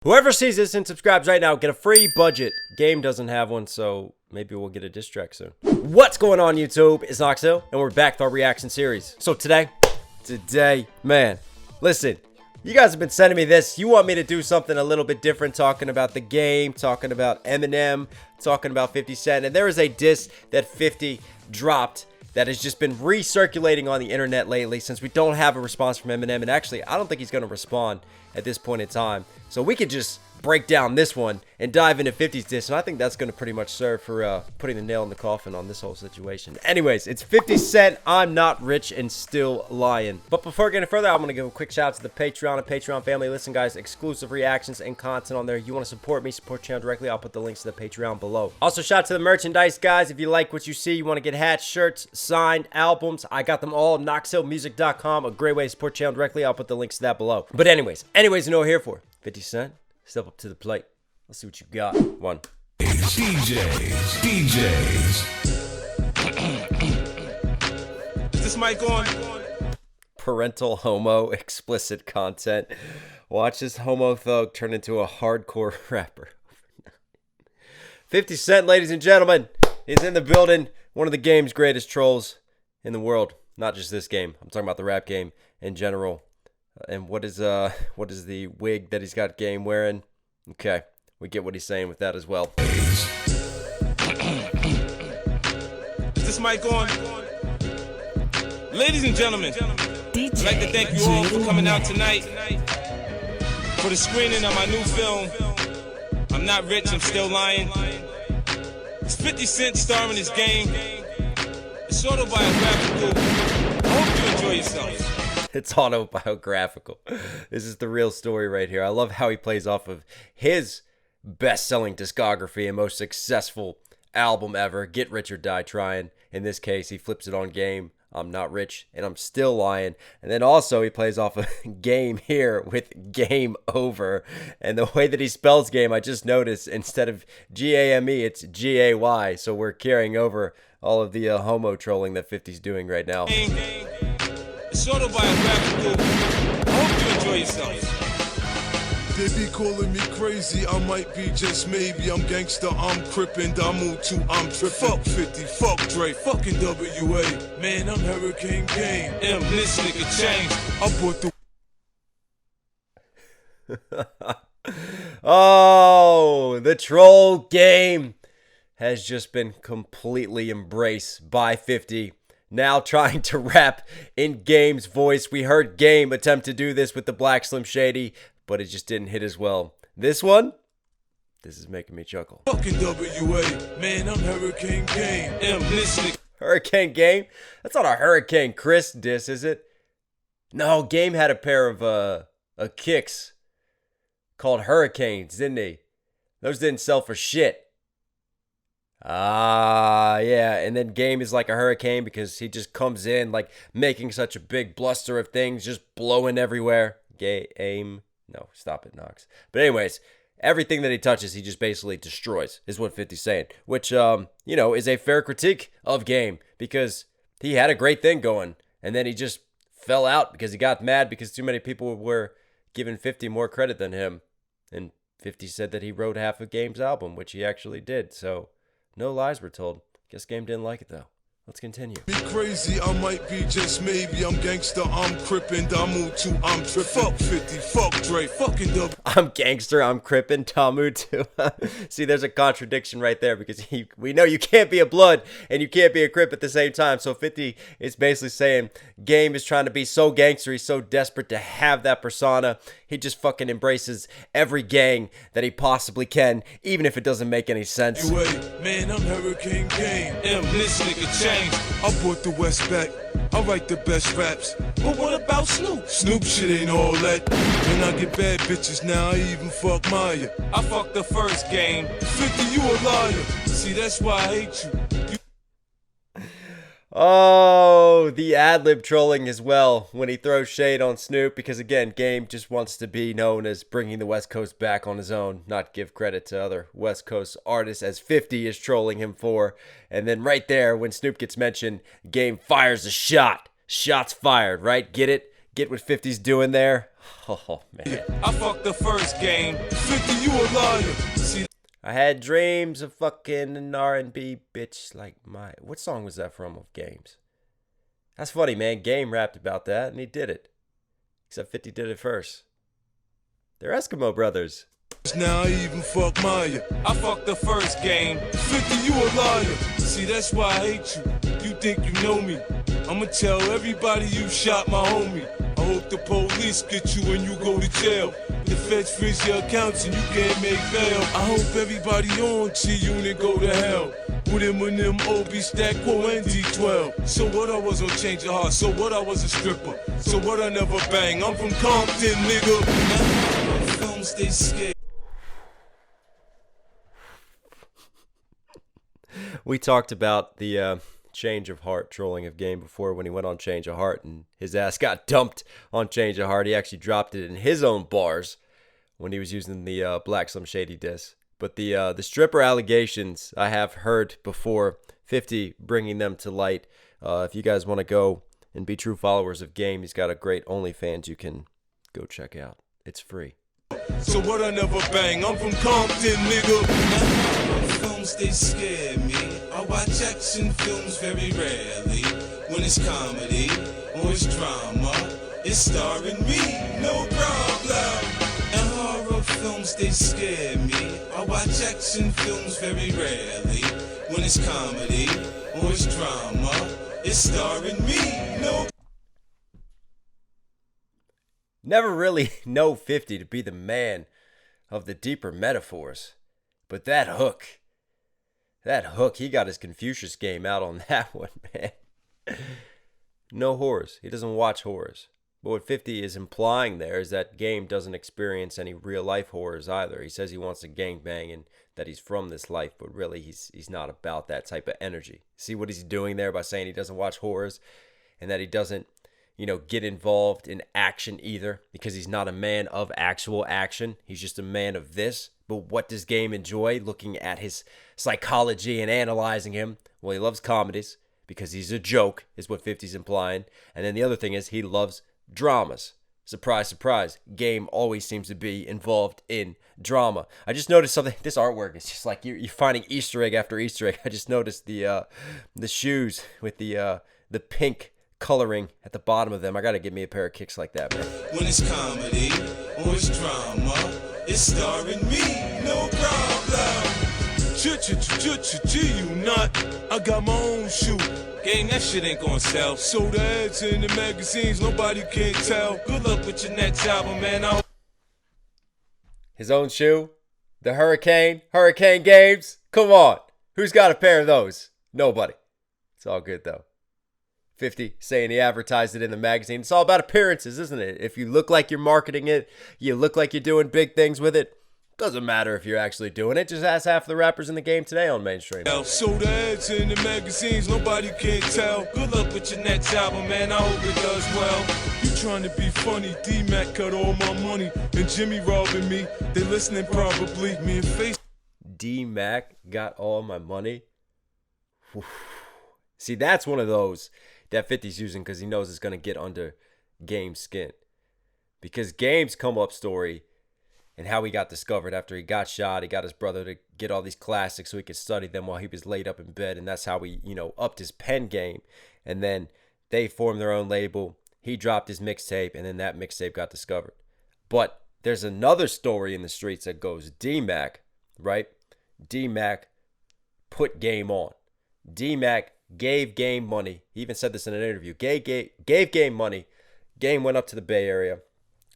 Whoever sees this and subscribes right now, get a free budget. Game doesn't have one, so maybe we'll get a diss track soon. What's going on, YouTube? It's Noxhill, and we're back with our reaction series. So today, man, listen, you guys have been sending me this. You want me to do something a little bit different, talking about the game, talking about Eminem, talking about 50 Cent, and there is a diss that 50 dropped that has just been recirculating on the internet lately since we don't have a response from Eminem, and actually, I don't think he's going to respond at this point in time. So we could just break down this one and dive into 50's diss, and I think that's going to pretty much serve for putting the nail in the coffin on this whole situation. Anyways, it's 50 Cent, I'm Not Rich and Still Lying. But before we get any further, I'm going to give a quick shout out to the Patreon and Patreon family. Listen, guys, exclusive reactions and content on there. You want to support me, support the channel directly, I'll put the links to the Patreon below. Also, shout out to the merchandise, guys. If you like what you see, you want to get hats, shirts, signed, albums, I got them all. NoxhillMusic.com, a great way to support the channel directly. I'll put the links to that below. But anyways, you know what we're here for. 50 Cent, step up to the plate. Let's see what you got. One. DJs. Is this mic on? Parental homo, explicit content. Watch this homo thug turn into a hardcore rapper. 50 Cent, ladies and gentlemen, is in the building. One of the game's greatest trolls in the world. Not just this game. I'm talking about the rap game in general. And what is the wig that he's got game wearing? Okay, we get what he's saying with that as well. Is this mic on? Ladies and gentlemen, I'd like to thank you all for coming out tonight for the screening of my new film, I'm Not Rich, I'm Still Lying. It's 50 Cent starring this game. It's autobiographical. I hope you enjoy yourself. It's autobiographical. This is the real story right here. I love how he plays off of his best-selling discography and most successful album ever, Get Rich or Die Trying. In this case, he flips it on Game, I'm Not Rich and I'm Still Lying. And then also he plays off of Game here with Game Over. And the way that he spells game, I just noticed, instead of G-A-M-E, it's G-A-Y. So we're carrying over all of the homo trolling that 50's doing right now. It's autobiographical. I hope you enjoy yourself. They be calling me crazy, I might be just maybe. I'm gangster, I'm crippin', Damu too, I'm trippin'. Fuck 50, fuck Dre, fucking WA. Man, I'm Hurricane Game. This nigga changed. I bought the Oh, the troll game has just been completely embraced by 50. Now trying to rap in Game's voice. We heard Game attempt to do this with the Black Slim Shady, but it just didn't hit as well. This one, this is making me chuckle. fucking WA. Man, I'm Hurricane Game. This nigga. Hurricane Game? That's not a Hurricane Chris diss, is it? No, Game had a pair of kicks called Hurricanes, didn't he? Those didn't sell for shit. Yeah, and then Game is like a hurricane because he just comes in like making such a big bluster of things, just blowing everywhere. Game. No, stop it, Knox. But anyways, everything that he touches, he just basically destroys, is what 50's saying. Which, you know, is a fair critique of Game because he had a great thing going. And then he just fell out because he got mad because too many people were giving 50 more credit than him. And 50 said that he wrote half of Game's album, which he actually did. So no lies were told. Guess Game didn't like it though. Let's continue. Be crazy, I might be just maybe. I'm gangster, I'm crippin', Damu too, I'm trippin'. Fuck 50, fuck Dre, fucking W. I'm gangster, I'm crippin', Tamu too. See, there's a contradiction right there because we know you can't be a blood and you can't be a crip at the same time. So 50 is basically saying Game is trying to be so gangster, he's so desperate to have that persona. He just fucking embraces every gang that he possibly can, even if it doesn't make any sense. Man, I'm Hurricane Game. This nigga changed. I brought the West back. I write the best raps. But what about Snoop? Snoop shit ain't all that. When I get bad bitches now, I even fuck Maya. I fucked the first game. 50, you a liar. See, that's why I hate you. Oh, the ad-lib trolling as well when he throws shade on Snoop because, again, Game just wants to be known as bringing the West Coast back on his own, not give credit to other West Coast artists as 50 is trolling him for. And then right there, when Snoop gets mentioned, Game fires a shot. Shots fired, right? Get it? Get what 50's doing there? Oh, man. I fucked the first game. 50, you a liar. See, I had dreams of fucking an R&B bitch like my... What song was that from of Game's? That's funny, man. Game rapped about that, and he did it. Except 50 did it first. They're Eskimo brothers. now I even fuck Maya. I fucked the first game. 50, you a liar. See, that's why I hate you. You think you know me. I'ma tell everybody you shot my homie. I hope the police get you when you go to jail. The feds freeze your accounts and you can't make bail. I hope everybody on T-Unit go to hell. With Eminem, Obi, Stack, Quo, and D12. So what, I was on Change Your Heart. So what, I was a stripper. So what, I never bang. I'm from Compton, nigga. Films, they scared. We talked about the Change of Heart trolling of Game before when he went on Change of Heart and his ass got dumped on Change of Heart. He actually dropped it in his own bars when he was using the Black Slim Shady diss. But the stripper allegations I have heard before, 50 bringing them to light. If you guys want to go and be true followers of Game, he's got a great OnlyFans you can go check out. It's free. So what, I never bang. I'm from Compton, nigga. Films, they scare me. I watch action films very rarely. When it's comedy or it's drama, it's starring me, no problem. And horror films, they scare me. I watch action films very rarely. When it's comedy or it's drama, it's starring me, no. Never really know 50 to be the man of the deeper metaphors. But that hook, he got his Confucius game out on that one, man. No horrors. He doesn't watch horrors. But what 50 is implying there is that Game doesn't experience any real life horrors either. He says he wants to gangbang and that he's from this life, but really he's not about that type of energy. See what he's doing there by saying he doesn't watch horrors and that he doesn't, get involved in action either, because he's not a man of actual action. He's just a man of this. But what does Game enjoy? Looking at his psychology and analyzing him. Well, he loves comedies because he's a joke, is what 50's implying. And then the other thing is he loves dramas. Surprise, surprise. Game always seems to be involved in drama. I just noticed something. This artwork is just like you're finding Easter egg after Easter egg. I just noticed the shoes with the pink coloring at the bottom of them. I gotta get me a pair of kicks like that, man. When it's comedy or it's drama, it's starring me, no problem. You not. I got my own shoe. Gang, that shit ain't gonna sell. So the ads in the magazines, nobody can tell. Good luck with your next album, man. His own shoe? The Hurricane Games? Come on. Who's got a pair of those? Nobody. It's all good, though. 50 saying he advertised it in the magazine. It's all about appearances, isn't it? If you look like you're marketing it, you look like you're doing big things with it, doesn't matter if you're actually doing it. Just ask half the rappers in the game today on mainstream. So the ads in the magazines, nobody can tell. Good luck with your next album, man. I hope it does well. You trying to be funny. D-Mac cut all my money. And Jimmy robbing me. They listening probably. Me and Face. D-Mac got all my money. Whew. See, that's one of those that 50's using because he knows it's going to get under Game's skin. Because Game's come up story and how he got discovered after he got shot. He got his brother to get all these classics so he could study them while he was laid up in bed. And that's how he, upped his pen game. And then they formed their own label. He dropped his mixtape and then that mixtape got discovered. But there's another story in the streets that goes D-Mac, right? D-Mac put Game on. D-Mac gave Game money. He even said this in an interview. Gave Game money. Game went up to the Bay Area.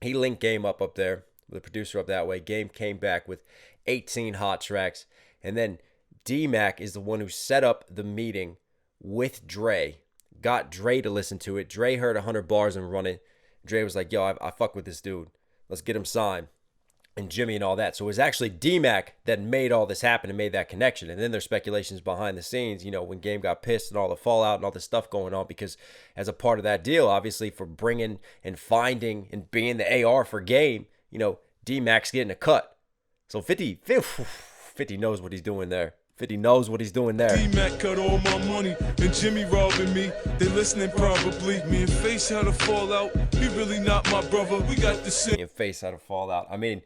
He linked Game up there, the producer up that way. Game came back with 18 hot tracks. And then D-Mac is the one who set up the meeting with Dre. Got Dre to listen to it. Dre heard 100 bars and run it. Dre was like, yo, I fuck with this dude. Let's get him signed. And Jimmy and all that. So it was actually D-Mac that made all this happen and made that connection. And then there's speculations behind the scenes, when Game got pissed and all the fallout and all this stuff going on. Because as a part of that deal, obviously, for bringing and finding and being the AR for Game, D-Mac's getting a cut. So 50 knows what he's doing there. 50 knows what he's doing there. D-Mac cut all my money and Jimmy robbing me. They listening probably. Me and Face had a fallout. He really not my brother. We got the same. Me and Face had a fallout. I mean,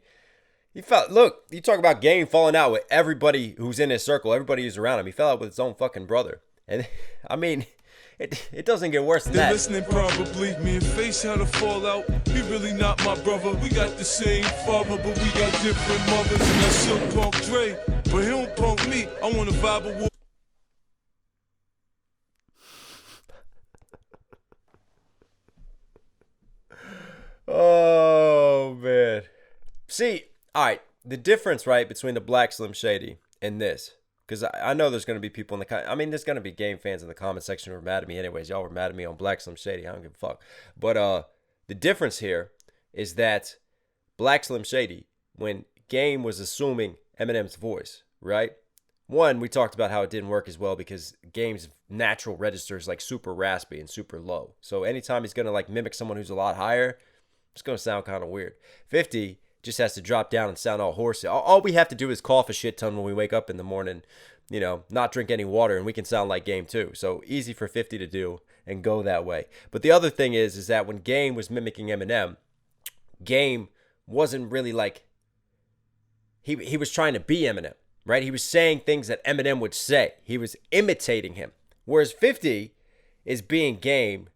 look, you talk about Game falling out with everybody who's in his circle, everybody who's around him. He fell out with his own fucking brother. And I mean, it doesn't get worse than they that. Listening probably. Me and Face had a fallout. He really not my brother. We got the same father, but we got different mothers. And I still punk Dre, but he don't punk me. I want to vibe a war. Oh man. See, all right, the difference, right, between the Black Slim Shady and this, because I know there's going to be people in the there's going to be Game fans in the comment section who are mad at me anyways. Y'all were mad at me on Black Slim Shady. I don't give a fuck. But the difference here is that Black Slim Shady, when Game was assuming Eminem's voice, right? One, we talked about how it didn't work as well because Game's natural register is like super raspy and super low. So anytime he's going to like mimic someone who's a lot higher, it's going to sound kind of weird. 50 just has to drop down and sound all horsey. All we have to do is cough a shit ton when we wake up in the morning, you know, not drink any water, and we can sound like Game too. So easy for 50 to do and go that way. But the other thing is that when Game was mimicking Eminem, Game wasn't really like, he was trying to be Eminem, right? He was saying things that Eminem would say. He was imitating him. Whereas 50 is being Game,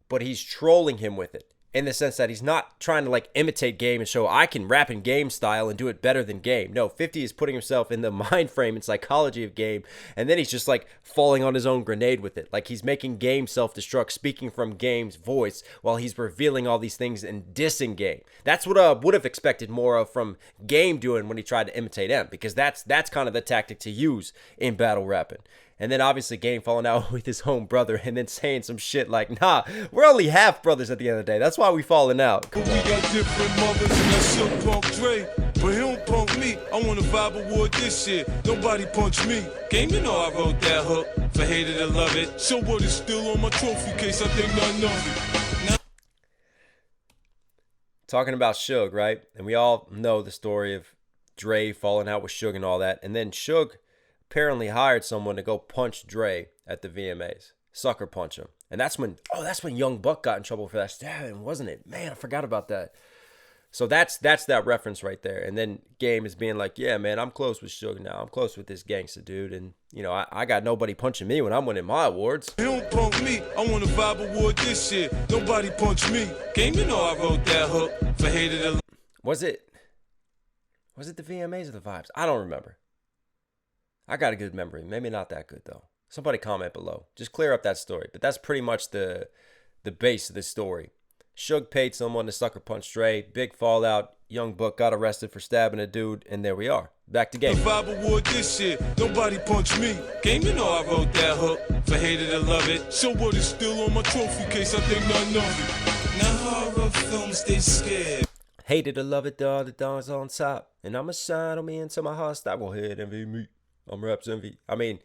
but he's trolling him with it. In the sense that he's not trying to like imitate Game and show I can rap in Game style and do it better than Game. No, 50 is putting himself in the mind frame and psychology of Game, and then he's just like falling on his own grenade with it. Like he's making Game self-destruct, speaking from Game's voice while he's revealing all these things and dissing Game. That's what I would have expected more of from Game doing when he tried to imitate M, because that's kind of the tactic to use in battle rapping. And then obviously Game falling out with his own brother and then saying some shit like, nah, we're only half brothers at the end of the day. That's why we falling out. We got different mothers and I still punk Dre, but he don't punk me. I want to vibe award this shit. Nobody punch me. Game, you know I wrote that hook for hated to love it. So what is still on my trophy case? I think none of it. Talking about Suge, right? And we all know the story of Dre falling out with Suge and all that. And then Suge apparently hired someone to go punch Dre at the VMAs, sucker punch him. And that's when Young Buck got in trouble for that stabbing, wasn't it? Man, I forgot about that. So that's that reference right there. And then Game is being like, yeah, man, I'm close with Suge now. I'm close with this gangster dude. And, you know, I got nobody punching me when I'm winning my awards. He don't punk me. I want to vibe award this shit. Nobody punch me. Game, you know I wrote that hook for hated to... Was it the VMAs or the Vibes? I don't remember. I got a good memory. Maybe not that good, though. Somebody comment below. Just clear up that story. But that's pretty much the base of the story. Suge paid someone to sucker punch Dre. Big fallout. Young Buck got arrested for stabbing a dude. And there we are. Back to Game. Vibe award this shit. Nobody punch me. Game, you know I wrote that hook for hated to love it. So what is still on my trophy case? I think none of it. Now horror films, they scared. Hated to love it, dog. The dog's on top. And I'ma shine on me until my heart stop. Go ahead, envy me. I'm Raps Envy. I mean,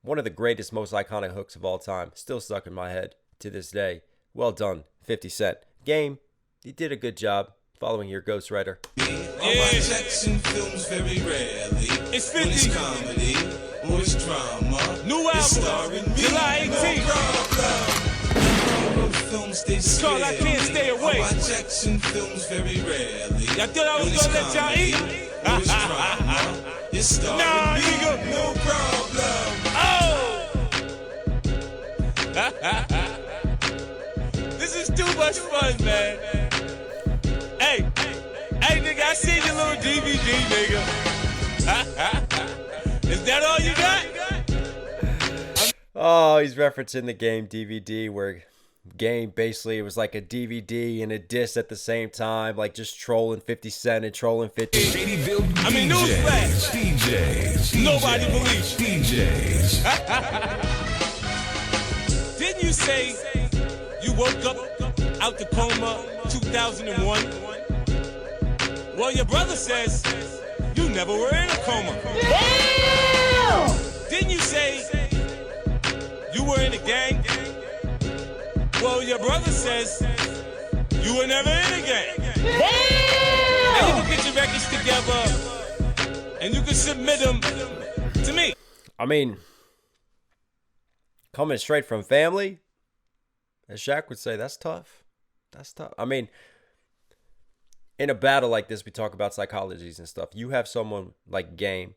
one of the greatest, most iconic hooks of all time. Still stuck in my head to this day. Well done, 50 Cent. Game, you did a good job following your ghostwriter. I watch action films very rarely. It's 50. It's comedy or it's drama. New album, July 18th. Films, they Carl, I can't stay away. I watch action films very rarely. Y'all thought I was gonna let y'all eat? It's drama. It's starring me, nigga. No problem. Oh! This is too much fun, man. Hey, nigga, I seen your little DVD, nigga. Is that all you got? Oh, he's referencing the Game DVD where Game basically it was like a DVD and a DISS at the same time, like just trolling 50 Cent and trolling 50. I mean, newsflash. DJs. Nobody believes DJs. Didn't you say you woke up out the coma 2001? Well, your brother says you never were in a coma. Damn! Didn't you say you were in a gang? Well, your brother says you were never in a gang. Damn! Now you can get your records together and you can submit them to me. I mean, coming straight from family, as Shaq would say, that's tough. That's tough. I mean, in a battle like this, we talk about psychologies and stuff. You have someone like Game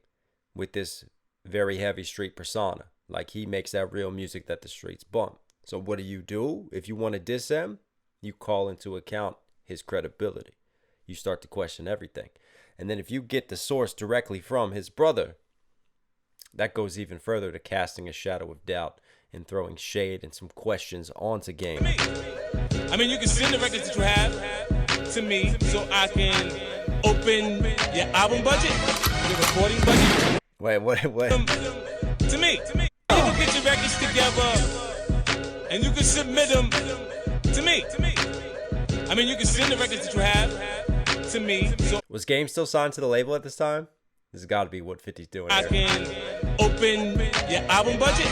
with this very heavy street persona. Like, he makes that real music that the streets bump. So what do? If you want to diss him, you call into account his credibility. You start to question everything. And then if you get the source directly from his brother, that goes even further to casting a shadow of doubt and throwing shade and some questions onto Game. I mean, you can send the records that you have to me so I can open your album budget, your recording budget. Wait. To me. You can get your records together and you can submit them to me. I mean, you can send the records that you have to me. So was Game still signed to the label at this time? This has got to be what 50's doing I here. can open your album budget,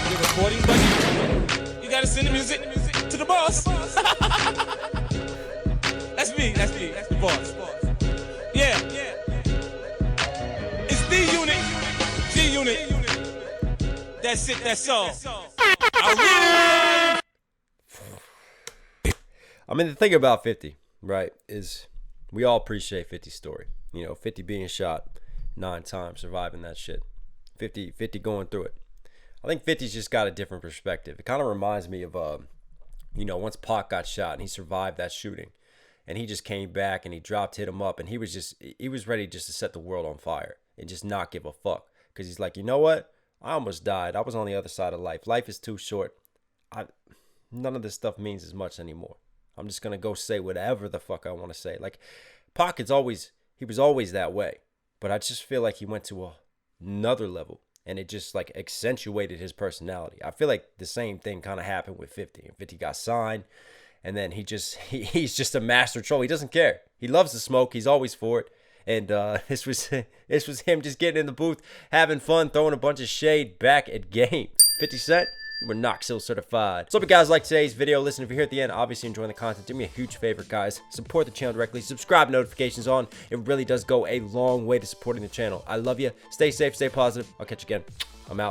your recording budget. You gotta send the music to the boss. That's me. That's the boss. Yeah. It's D-Unit. That's it. That's all. I mean, the thing about 50, right, is we all appreciate 50's story. You know, 50 being shot 9 times, surviving that shit. 50 going through it. I think 50's just got a different perspective. It kind of reminds me of, once Pac got shot and he survived that shooting. And he just came back and he hit him up. And he was ready just to set the world on fire and just not give a fuck. Because he's like, you know what? I almost died. I was on the other side of life. Life is too short. None of this stuff means as much anymore. I'm just going to go say whatever the fuck I want to say. Like, Pac he was always that way. But I just feel like he went to another level. And it just, like, accentuated his personality. I feel like the same thing kind of happened with 50. And 50 got signed. And then he's just a master troll. He doesn't care. He loves the smoke. He's always for it. And this was him just getting in the booth, having fun, throwing a bunch of shade back at Game. 50 Cent, you were Knoxville certified. So, hope you guys like today's video. Listen, if you're here at the end, obviously enjoying the content, do me a huge favor, guys. Support the channel directly. Subscribe, notifications on. It really does go a long way to supporting the channel. I love you. Stay safe, stay positive. I'll catch you again. I'm out.